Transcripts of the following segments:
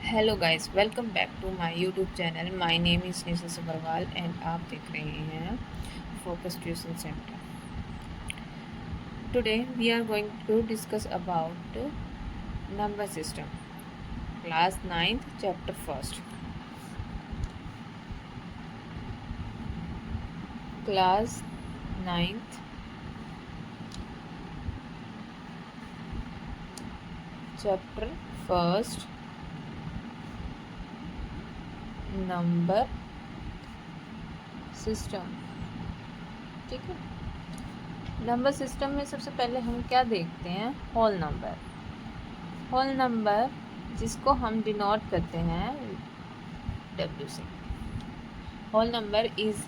Hello guys, welcome back to my YouTube channel. My name is Nisha Sabharwal and आप देख रहे हैं focus tuition centre. Today we are going to discuss about number system, class 9th chapter first. Class 9th chapter first, number system. ठीक है, number system में सबसे पहले हम क्या देखते हैं? Whole number. होल नंबर जिसको हम डिनोट करते हैं W से। Whole number is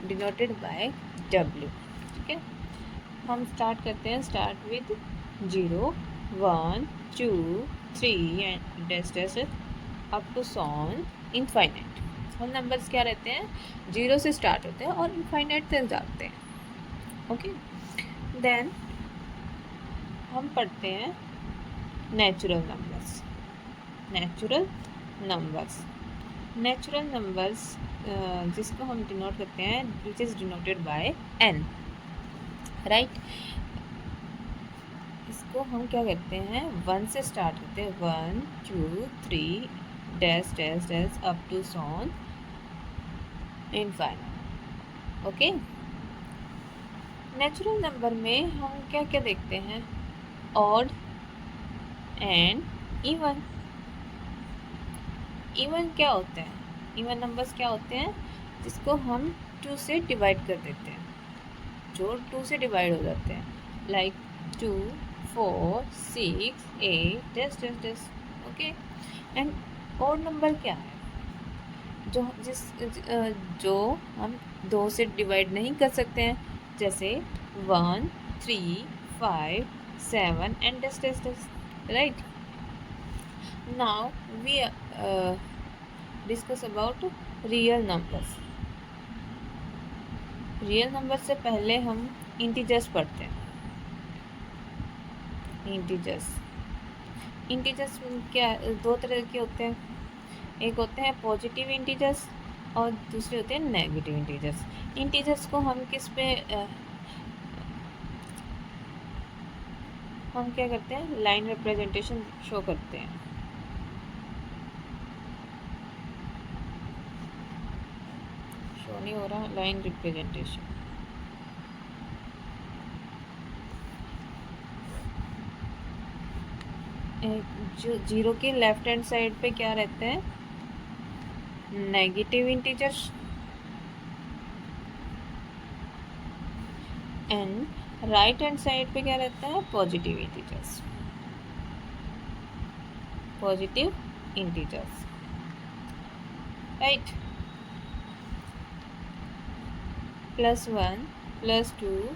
denoted by W। ठीक है, हम स्टार्ट करते हैं। Start with 0, 1, 2, 3 and dash up to so on infinite. Whole numbers क्या रहते हैं? 0 से स्टार्ट होते हैं और इनफाइनाइट तक जाते हैं। ओके, देन हम पढ़ते हैं natural numbers. Natural numbers natural numbers जिसको हम डिनोट करते हैं, which is denoted by n, right. इसको हम क्या करते हैं? 1 से स्टार्ट करते हैं। 1, 2, 3 dash dash dash up to so on infinite. Okay, natural number में हम क्या क्या देखते हैं? Odd and even. इवन क्या होते हैं? इवन नंबर्स क्या होते हैं? जिसको हम 2 से डिवाइड कर देते हैं, जो 2 से डिवाइड हो जाते हैं, like 2, 4, 6, 8 dash dash dash. Okay, and odd number क्या है? जो हम 2 से डिवाइड नहीं कर सकते हैं, जैसे 1, 3, 5, 7 and dash dash dash, right. Now we discuss about real numbers. Real number से पहले हम इंटीजर्स पढ़ते हैं। इंटीजर्स क्या? 2 तरह के होते हैं। एक होते हैं पॉजिटिव इंटीजर्स और दूसरे होते हैं नेगेटिव इंटीजर्स। इंटीजर्स को हम किस पे हम क्या करते हैं? लाइन रिप्रेजेंटेशन शो करते हैं। शो नहीं हो रहा लाइन रिप्रेजेंटेशन। जो 0 के लेफ्ट हैंड साइड पे क्या रहते हैं? Negative integers, and right hand side पे क्या रहता है? Positive integers. Positive integers, right. +1, +2,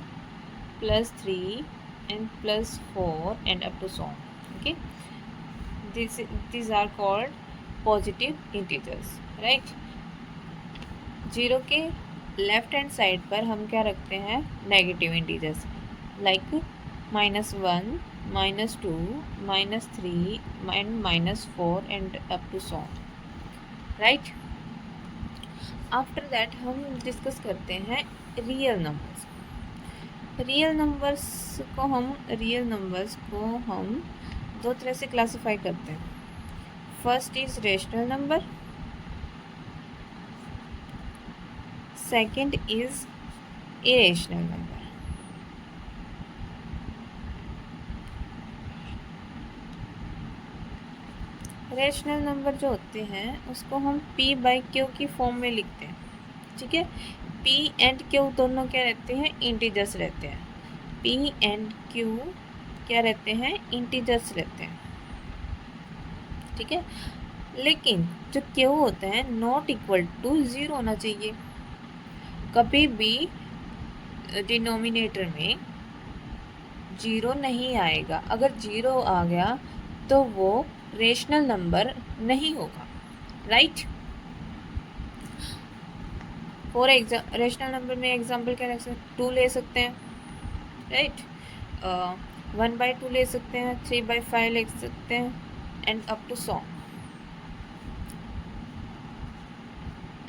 +3 and +4 and up to so on. Okay, these are called positive integers, right. 0 के लेफ्ट हैंड साइड पर हम क्या रखते हैं? Negative integers, like -1, -2, -3 and -4 and up to so on, right. After that हम discuss करते हैं real numbers. Real numbers को हम 2 तरह से क्लासिफाई करते हैं। First is rational number, second is irrational number. Rational number जो होते हैं उसको हम p/q की फॉर्म में लिखते हैं। ठीक है, p एंड q दोनों क्या रहते हैं? इंटीजर्स रहते हैं। p एंड q क्या रहते हैं? इंटीजर्स रहते हैं। ठीक है, लेकिन जो q होता है नॉट इक्वल टू 0 होना चाहिए। कभी भी डिनोमिनेटर में 0 नहीं आएगा। अगर 0 आ गया तो वो रेशनल नंबर नहीं होगा, राइट। फॉर रेशनल नंबर में एग्जांपल क्या रख सकते हैं? 2 ले सकते हैं, राइट। 1/2 ले सकते हैं, 3/5 ले सकते हैं and up to so.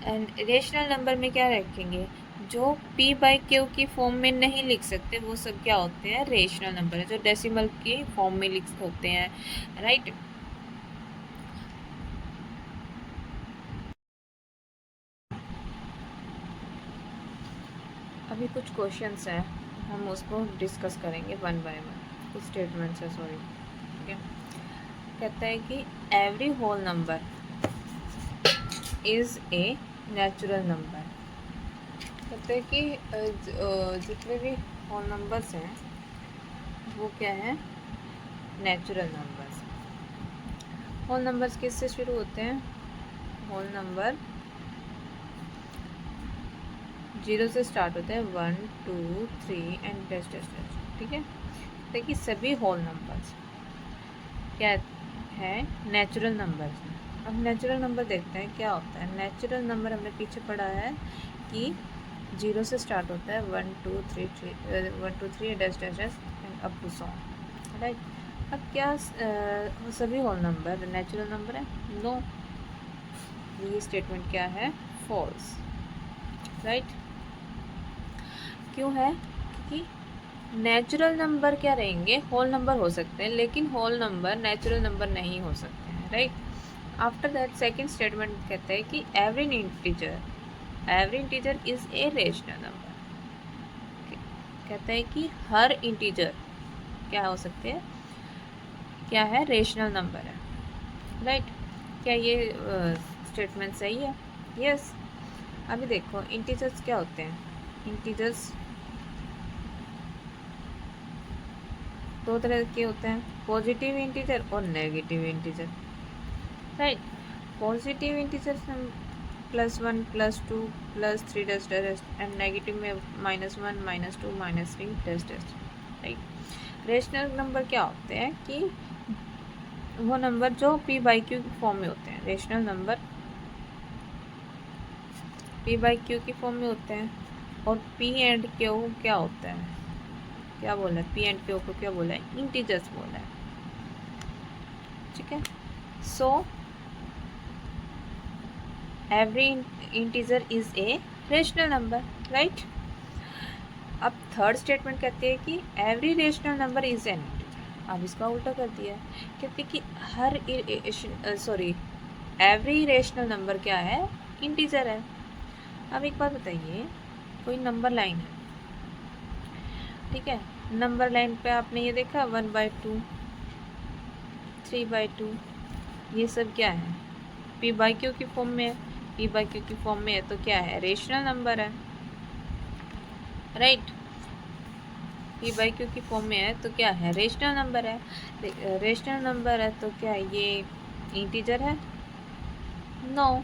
And rational number में क्या रखेंगे, जो p बाई क्यू की फॉर्म में नहीं लिख सकते वो सब क्या होते हैं, रेशनल नंबर है, जो डेसिमल की फॉर्म में लिख होते हैं, राइट। अभी कुछ क्वेश्चंस हैं, हम उसको डिस्कस करेंगे वन बाय वन, कुछ स्टेटमेंट्स है, सॉरी, ठीक है। कहता है कि every whole number is a natural number. कहते हैं कि जितने भी होल नंबर्स हैं वो क्या है, नेचुरल नंबर्स। होल नंबर्स किससे शुरू होते हैं, होल नंबर 0 से स्टार्ट होते हैं, 1 2 3 एंड डैश डैश डैश, ठीक है। देखिए सभी होल नंबर्स क्या है, नेचुरल नंबर्स हैं। अब नेचुरल नंबर देखते हैं क्या होता है। नेचुरल नंबर हमने पीछे पढ़ा है कि 0 से स्टार्ट होता है, 1 2 3 dash dash dash and up to so, right. अब क्या सभी होल नंबर नेचुरल नंबर है, नो, ये स्टेटमेंट क्या है, फॉल्स, राइट। क्यों है, क्योंकि नेचुरल नंबर क्या रहेंगे, होल नंबर हो सकते हैं, लेकिन होल नंबर नेचुरल नंबर नहीं हो सकते हैं, right. After that second statement कहते हैं कि every integer is a rational number. कहता है कि हर इंटीजर क्या हो सकते हैं, क्या है, रेशनल नंबर है, राइट। क्या ये स्टेटमेंट सही है, यस। अभी देखो इंटीजर्स क्या होते हैं, इंटीजर्स दो तरह के होते हैं, पॉजिटिव इंटीजर और negative integer, right. Positive integer +1 +2 +3 dash dash and negative में -1 -2 -3 dash dash, right. Rational number क्या होते हैं कि वो नंबर जो p बाई क्यू की फॉर्म में होते हैं, rational number p by q की फॉर्म में होते हैं। और p एंड क्यू क्या होता है, क्या बोला है, p एंड क्यू को क्या बोला है, इंटीजर्स बोला है, ठीक है। So every integer is a rational number, right. अब थर्ड स्टेटमेंट कहते हैं कि every rational number is an integer. अब इसका उल्टा कर दिया है, कहते हैं कि एवरी रेशनल नंबर क्या है, इंटीजर है। अब एक बात बताइए, कोई नंबर लाइन है, ठीक है, नंबर लाइन पे आपने ये देखा 1/2 3/2, ये सब क्या है, p बाई क्यू की फॉर्म में है, p बाई क्यू की फॉर्म में है तो क्या है, रेशनल नंबर है, राइट। p बाई क्यू की फॉर्म में है तो क्या है, रेशनल नंबर है। रेशनल नंबर है तो क्या ये इंटीजर है, नो।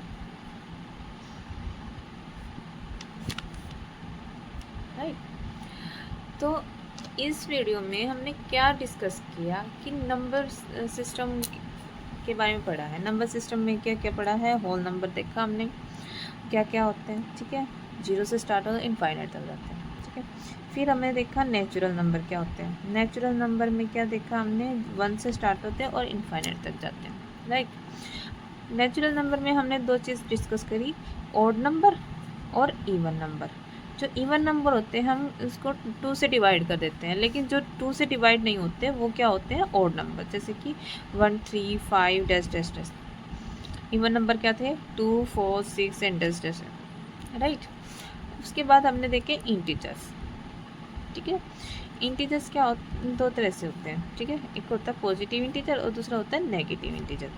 राइट। तो इस वीडियो में हमने क्या डिस्कस किया कि नंबर सिस्टम के बारे में पढ़ा है। नंबर सिस्टम में क्या क्या पढ़ा है, होल नंबर देखा हमने क्या क्या होते हैं, ठीक है, 0 से स्टार्ट होते इनफाइनाइट तक जाते हैं, ठीक है। फिर हमने देखा नेचुरल नंबर क्या होते हैं। नेचुरल नंबर में क्या देखा हमने, 1 से स्टार्ट होते हैं और इनफाइनाइट तक जाते हैं, राइट। नेचुरल नंबर में हमने दो चीज़ डिस्कस करी, ऑड नंबर और इवन नंबर। जो इवन नंबर होते हैं हम उसको 2 से डिवाइड कर देते हैं, लेकिन जो 2 से डिवाइड नहीं होते वो क्या होते हैं, ऑड नंबर, जैसे कि 1 3 5 dash dash dash. Even number क्या थे, 2 4 6 एंड डैश डैश, राइट। उसके बाद हमने देखे इंटीजर्स, ठीक है। इंटीजर्स क्या दो तरह से होते हैं, ठीक है, एक होता है पॉजिटिव इंटीजर और दूसरा होता है नेगेटिव इंटीजर।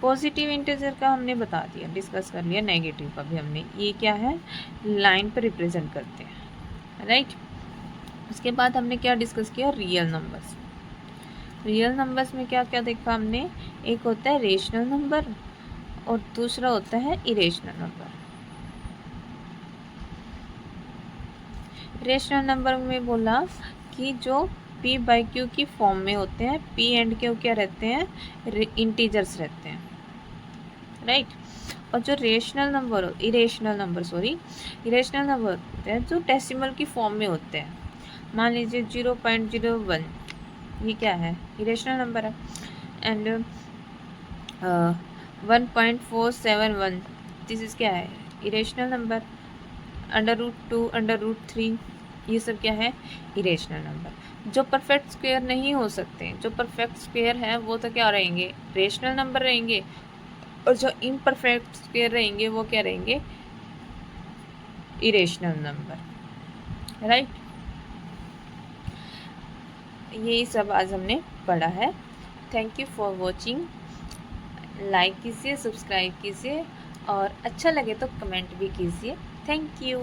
पॉजिटिव इंटीजर का हमने बता दिया, डिस्कस कर लिया, नेगेटिव का भी हमने, ये क्या है, लाइन पर रिप्रेजेंट करते हैं, राइट। उसके बाद हमने क्या डिस्कस किया, रियल नंबर्स। रियल नंबर्स में क्या क्या देखा हमने, एक होता है रेशनल नंबर और दूसरा होता है इरेशनल नंबर। रेशनल नंबर में बोला कि जो p बाई क्यू की फॉर्म में होते हैं, p एंड क्यू क्या रहते हैं, इंटीजर्स रहते हैं, राइट। और जो इरेशनल नंबर होते हैं जो डेसिमल की फॉर्म में होते हैं, मान लीजिए 0.01, ये क्या है, इरेशनल नंबर है। एंड 1.471, दिस इज क्या है, इरेशनल नंबर। √2, √3 ये सब क्या है, इरेशनल नंबर। जो परफेक्ट स्क्वायर नहीं हो सकते, जो परफेक्ट स्क्वायर है वो तो क्या रहेंगे, रेशनल नंबर रहेंगे, और जो इम्परफेक्ट स्क्वायर रहेंगे वो क्या रहेंगे, इरेशनल नंबर। राइट, यही सब आज हमने पढ़ा है। Thank you for watching. Like कीजिए, सब्सक्राइब कीजिए, और अच्छा लगे तो कमेंट भी कीजिए। Thank you.